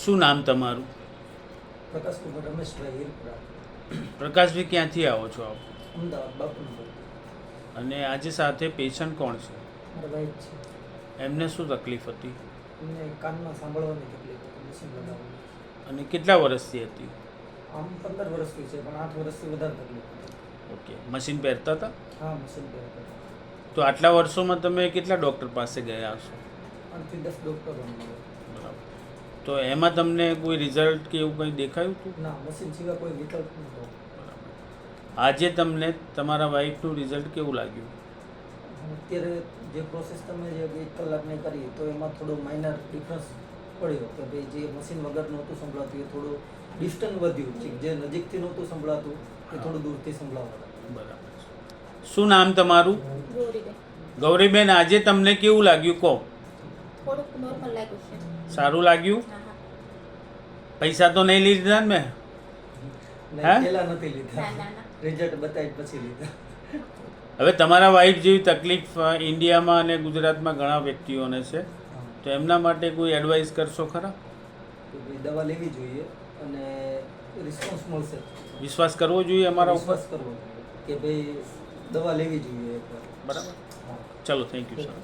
શું નામ તમારું? પ્રકાશ કુમાર રમેશભાઈ હિરપુરા, પ્રકાશભાઈ, ક્યાંથી આવો છો આપ? અમદાવાદ બાપુનગર. અને આજે સાથે પેશન્ટ કોણ છે? મારા વાઈફ છે. એમને શું તકલીફ હતી એમને કાનમાં સાંભળવાની તકલીફ હતી, મશીન લગાવવાની. અને કેટલા વર્ષથી હતી? આમ 15 વર્ષથી છે, પણ 8 વર્ષથી વધારે તકલીફ હતી. ઓકે, મશીન પહેરતા હતા? હા, મશીન પહેરતા. તો આટલા વર્ષોમાં તમે કેટલા ડૉક્ટર પાસે ગયા હશો? 8 થી 10 ડૉક્ટરો મળે. બરાબર. તો એમાં તમને કોઈ રિઝલ્ટ કે એવું કંઈ દેખાયું હતું? ના, મશીન સિવાય કોઈ વિકલ્પ નહોતો. બરાબર. આજે તમને તમારા વાઈફનું રિઝલ્ટ કેવું લાગ્યું? અત્યારે જે પ્રોસેસ તમે જે 1 કલાકની કરી તો એમાં થોડો માઇનર ડિફરન્સ પડ્યો કે ભાઈ જે મશીન વગર નહોતું સંભળાતું એ થોડું ડિસ્ટન્સ વધ્યું છે, જે નજીકથી નહોતું સંભળાતું એ થોડું દૂરથી સંભળાવવા. બરાબર. શું નામ તમારું? ગૌરીબેન. ગૌરીબેન, આજે તમને કેવું લાગ્યું કહો? થોડુંક નોર્મલ લાગ્યું છે. સારું લાગ્યું? હા હા. પૈસા તો નહીં લીધા ને મેં? હે? પહેલા નથી લીધા, ના ના ના. રિઝલ્ટ બતાવી પછી લીધા. હવે તમારા વાઈફ જેવી તકલીફ ઇન્ડિયામાં અને ગુજરાતમાં ઘણા વ્યક્તિઓને છે, તો એમના માટે કોઈ એડવાઇસ કરશો ખરા? તો ભાઈ દવા લેવી જોઈએ અને રિસ્પોન્સ મળશે. વિશ્વાસ કરવો જોઈએ અમારા ઉપર? વિશ્વાસ કરવો જોઈએ કે ભાઈ દવા લેવી જોઈએ એકવાર. બરાબર. હા. ચલો, થેન્ક યુ સર.